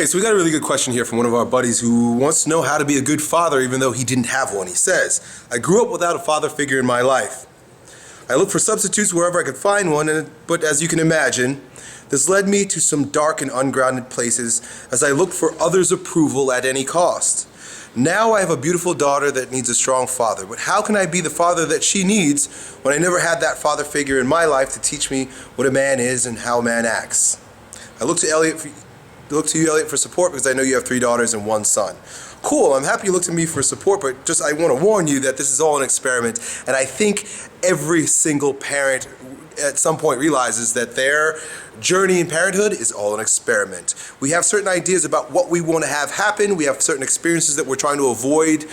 Hey, so we got a really good question here from one of our buddies who wants to know how to be a good father even though he didn't have one. He says, I grew up without a father figure in my life. I looked for substitutes wherever I could find one, but as you can imagine, this led me to some dark and ungrounded places as I looked for others' approval at any cost. Now I have a beautiful daughter that needs a strong father, but how can I be the father that she needs when I never had that father figure in my life to teach me what a man is and how a man acts? I look to you, Elliot, for support because I know you have 3 daughters and 1 son. Cool, I'm happy you looked to me for support, but just I want to warn you that this is all an experiment, and I think every single parent at some point realizes that their journey in parenthood is all an experiment. We have certain ideas about what we want to have happen. We have certain experiences that we're trying to avoid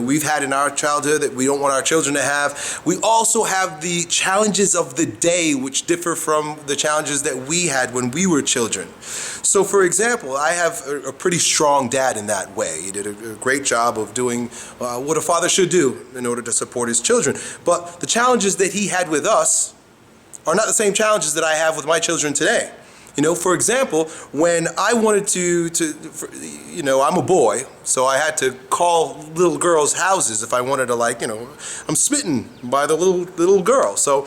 we've had in our childhood that we don't want our children to have. We also have the challenges of the day which differ from the challenges that we had when we were children. So for example, I have a pretty strong dad in that way. He did a great job of doing what a father should do in order to support his children. But the challenges that he had with us are not the same challenges that I have with my children today. For example, when I wanted I'm a boy, so I had to call little girls' houses if I wanted to, I'm smitten by the little girl. So,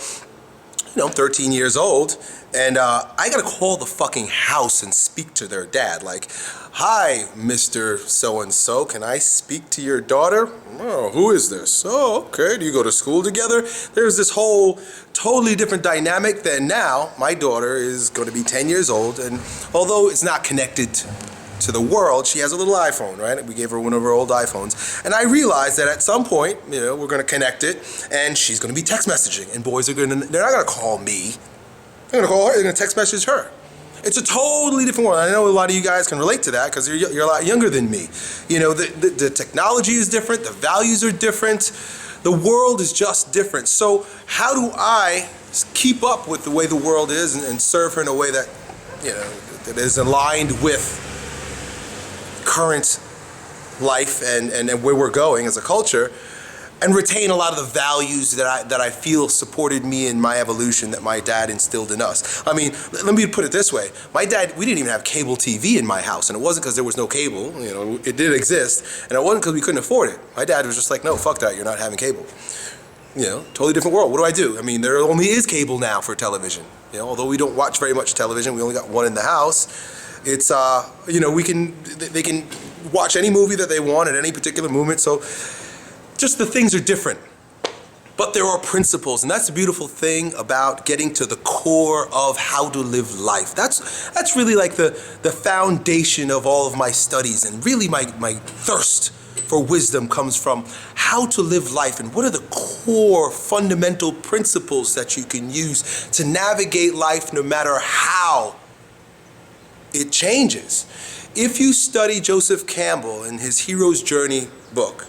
I'm 13 years old, and I gotta call the fucking house and speak to their dad. Like, hi, Mr. So-and-so, can I speak to your daughter? Oh, who is this? Oh, okay, do you go to school together? There's this whole totally different dynamic than now. My daughter is gonna be 10 years old, and although it's not connected to the world, she has a little iPhone, right? We gave her one of our old iPhones. And I realized that at some point, we're gonna connect it, and she's gonna be text messaging, and boys they're not gonna call me. They're gonna call her, they're gonna text message her. It's a totally different world. I know a lot of you guys can relate to that because you're a lot younger than me. The technology is different, the values are different, the world is just different. So how do I keep up with the way the world is and serve her in a way that, that is aligned with current life and where we're going as a culture, and retain a lot of the values that I feel supported me in my evolution that my dad instilled in us. I mean, let me put it this way. My dad, we didn't even have cable TV in my house, and it wasn't because there was no cable. It did exist, and it wasn't because we couldn't afford it. My dad was just like, no, fuck that, you're not having cable. Totally different world. What do? I mean, there only is cable now for television. Although we don't watch very much television, we only got one in the house. It's they can watch any movie that they want at any particular moment. So just the things are different, but there are principles, and that's the beautiful thing about getting to the core of how to live life. That's really like the foundation of all of my studies, and really my thirst for wisdom comes from how to live life and what are the core fundamental principles that you can use to navigate life no matter how it changes. If you study Joseph Campbell in his Hero's Journey book,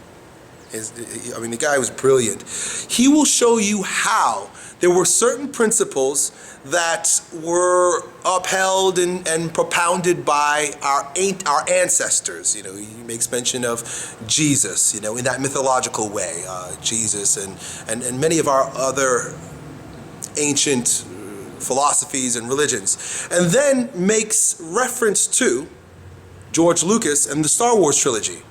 the guy was brilliant. He will show you how there were certain principles that were upheld and propounded by our ancestors. He makes mention of Jesus, in that mythological way, Jesus and many of our other ancient philosophies and religions, and then makes reference to George Lucas and the Star Wars trilogy.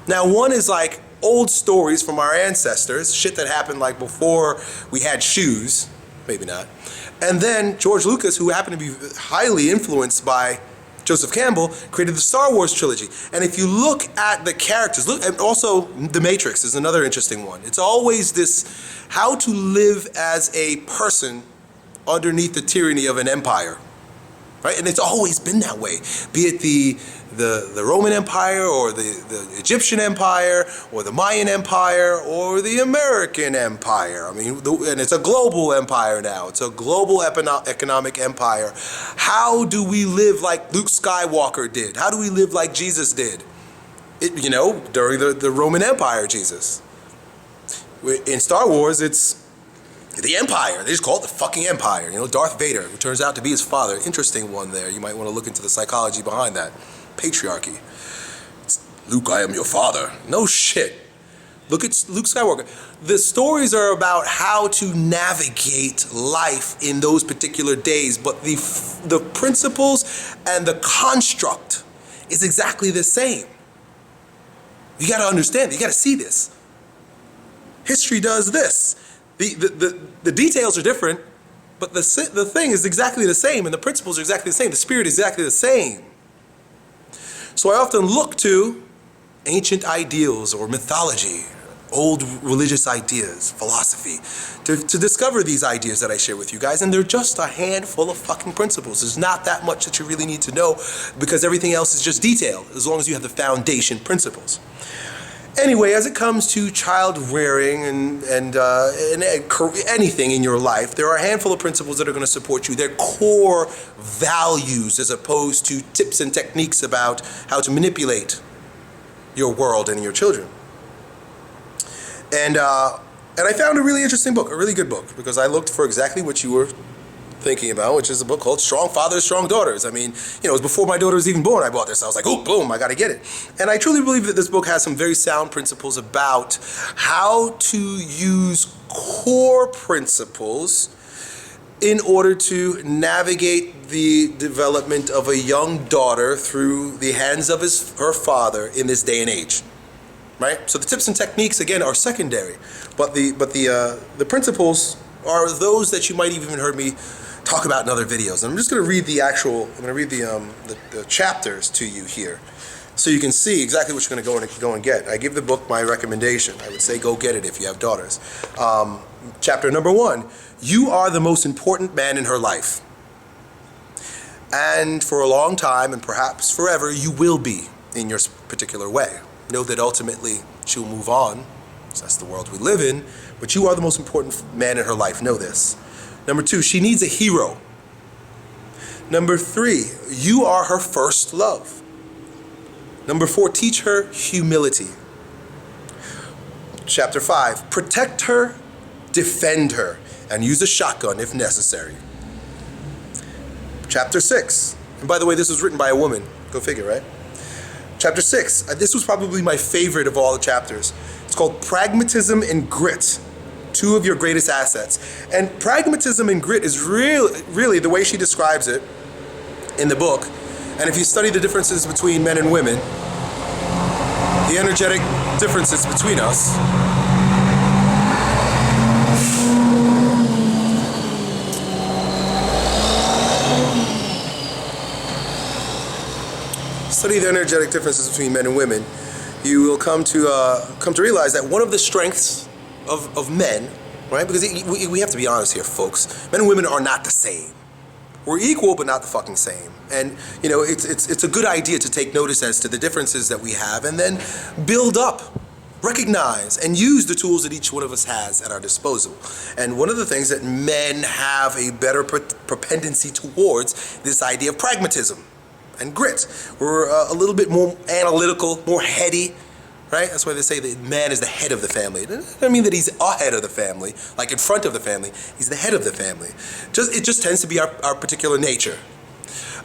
Now, one is like old stories from our ancestors, shit that happened like before we had shoes, maybe not. And then George Lucas, who happened to be highly influenced by Joseph Campbell, created the Star Wars trilogy. And if you look at the characters, and also The Matrix is another interesting one. It's always this, how to live as a person underneath the tyranny of an empire, right? And it's always been that way, be it the Roman Empire or the Egyptian Empire or the Mayan Empire or the American Empire. And it's a global empire now. It's a global economic empire. How do we live like Luke Skywalker did? How do we live like Jesus did? During the Roman Empire, Jesus. In Star Wars, it's the Empire. They just call it the fucking Empire. Darth Vader, who turns out to be his father. Interesting one there. You might want to look into the psychology behind that. Patriarchy. Luke, I am your father. No shit. Look at Luke Skywalker. The stories are about how to navigate life in those particular days, but the principles and the construct is exactly the same. You got to understand, you got to see this. History does this. The details are different, but the thing is exactly the same, and the principles are exactly the same. The spirit is exactly the same. So I often look to ancient ideals or mythology, old religious ideas, philosophy, to discover these ideas that I share with you guys. And they're just a handful of fucking principles. There's not that much that you really need to know, because everything else is just detail, as long as you have the foundation principles. Anyway, as it comes to child rearing and anything in your life, there are a handful of principles that are going to support you. They're core values, as opposed to tips and techniques about how to manipulate your world and your children. And I found a really interesting book, a really good book, because I looked for exactly what you were thinking about, which is a book called Strong Fathers, Strong Daughters. I mean, it was before my daughter was even born I bought this. I was like, oh, boom, I got to get it. And I truly believe that this book has some very sound principles about how to use core principles in order to navigate the development of a young daughter through the hands of her father in this day and age. Right? So the tips and techniques, again, are secondary, but the principles are those that you might even heard me talk about in other videos. And I'm just going to read the chapters to you here, so you can see exactly what you're going to go and get. I give the book my recommendation. I would say go get it if you have daughters. Chapter number 1: you are the most important man in her life, and for a long time, and perhaps forever, you will be in your particular way. Know that ultimately she'll move on, because that's the world we live in, but you are the most important man in her life. Know this. Number 2, she needs a hero. Number 3, you are her first love. Number 4, teach her humility. Chapter 5, protect her, defend her, and use a shotgun if necessary. Chapter 6, and by the way, this was written by a woman. Go figure, right? Chapter 6, this was probably my favorite of all the chapters. It's called Pragmatism and Grit, 2 of your greatest assets. And pragmatism and grit is really the way she describes it in the book. And if you study the differences between men and women, the energetic differences between us, study the energetic differences between men and women, you will come to realize that one of the strengths of men, right? Because we have to be honest here, folks. Men and women are not the same. We're equal, but not the fucking same. And it's a good idea to take notice as to the differences that we have, and then build up, recognize, and use the tools that each one of us has at our disposal. And one of the things that men have a better propensity towards, this idea of pragmatism and grit. We're a little bit more analytical, more heady, right? That's why they say that man is the head of the family. It doesn't mean that he's a head of the family, like in front of the family. He's the head of the family. It just tends to be our particular nature.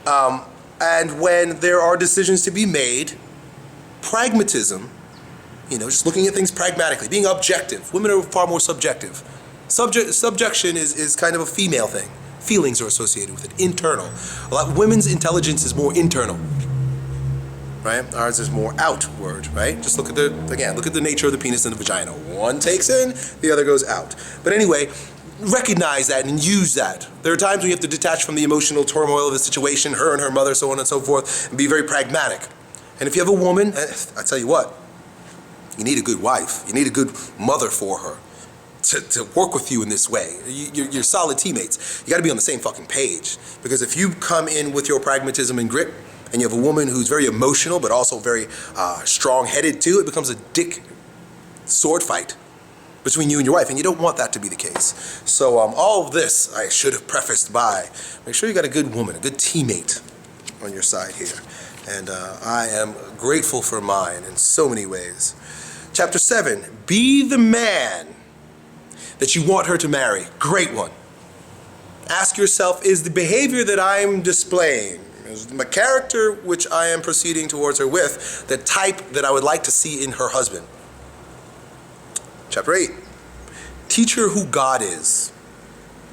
And when there are decisions to be made, pragmatism, just looking at things pragmatically, being objective. Women are far more subjective. Subjection is kind of a female thing. Feelings are associated with it, internal. Women's intelligence is more internal, right? Ours is more outward, right? Just look at the nature of the penis and the vagina. One takes in, the other goes out. But anyway, recognize that and use that. There are times when you have to detach from the emotional turmoil of the situation, her and her mother, so on and so forth, and be very pragmatic. And if you have a woman, I tell you what, you need a good wife. You need a good mother for her. To work with you in this way. You're solid teammates. You got to be on the same fucking page. Because if you come in with your pragmatism and grit, and you have a woman who's very emotional, but also very strong-headed too, it becomes a dick sword fight between you and your wife, and you don't want that to be the case. So all of this I should have prefaced by, make sure you got a good woman, a good teammate on your side here. And I am grateful for mine in so many ways. Chapter 7, be the man that you want her to marry. Great one. Ask yourself, is the behavior that I'm displaying, is my character which I am proceeding towards her with, the type that I would like to see in her husband? Chapter 8, teach her who God is.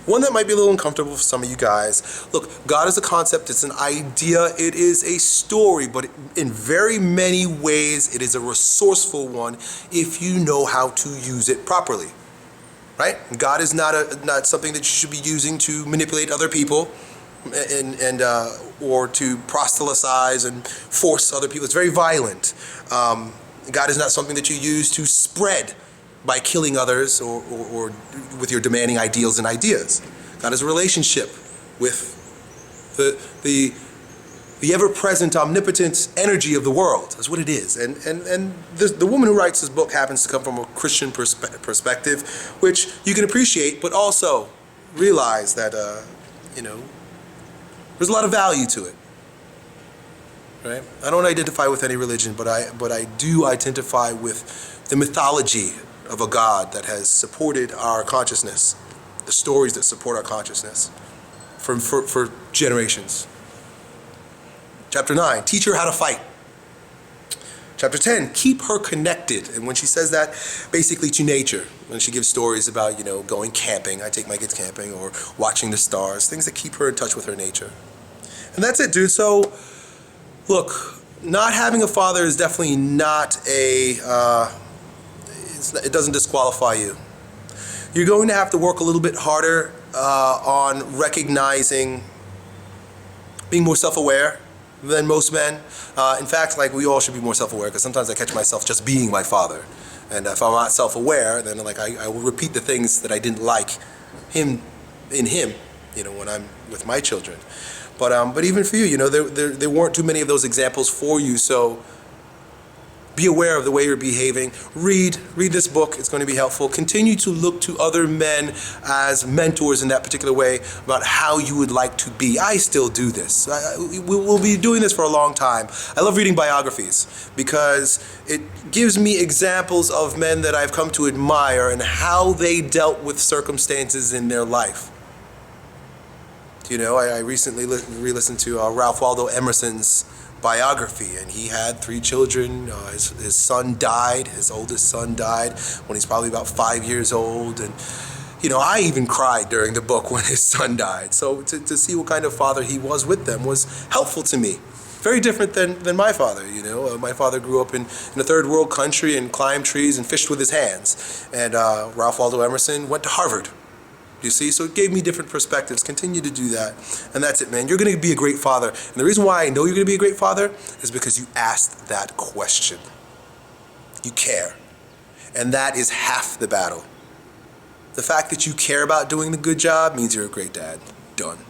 One that might be a little uncomfortable for some of you guys. Look, God is a concept, it's an idea, it is a story, but in very many ways it is a resourceful one if you know how to use it properly. Right? God is not something that you should be using to manipulate other people and or to proselytize and force other people. It's very violent. God is not something that you use to spread by killing others or with your demanding ideals and ideas. God is a relationship with the ever-present, omnipotent energy of the world. That's what it is. And the woman who writes this book happens to come from a Christian perspective, which you can appreciate, but also realize that, there's a lot of value to it. Right? I don't identify with any religion, but I do identify with the mythology of a God that has supported our consciousness, the stories that support our consciousness for generations. Chapter 9, teach her how to fight. Chapter 10, keep her connected. And when she says that, basically to nature, when she gives stories about, going camping, I take my kids camping, or watching the stars, things that keep her in touch with her nature. And that's it, dude. So, look, not having a father is definitely not it doesn't disqualify you. You're going to have to work a little bit harder on recognizing, being more self-aware than most men. In fact, we all should be more self-aware, because sometimes I catch myself just being my father. And if I'm not self-aware, then I will repeat the things that I didn't like in him, when I'm with my children. But even for you, there weren't too many of those examples for you, so be aware of the way you're behaving. Read this book. It's going to be helpful. Continue to look to other men as mentors in that particular way about how you would like to be. I still do this. We'll be doing this for a long time. I love reading biographies because it gives me examples of men that I've come to admire and how they dealt with circumstances in their life. I recently re-listened to Ralph Waldo Emerson's biography, and he had 3 children. His son died, his oldest son died when he's probably about 5 years old, and I even cried during the book when his son died. So to see what kind of father he was with them was helpful to me. Very different than my father. My father grew up in a third world country and climbed trees and fished with his hands, and Ralph Waldo Emerson went to Harvard. You see, so it gave me different perspectives. Continue to do that. And that's it, man. You're going to be a great father. And the reason why I know you're going to be a great father is because you asked that question. You care. And that is half the battle. The fact that you care about doing the good job means you're a great dad. Done.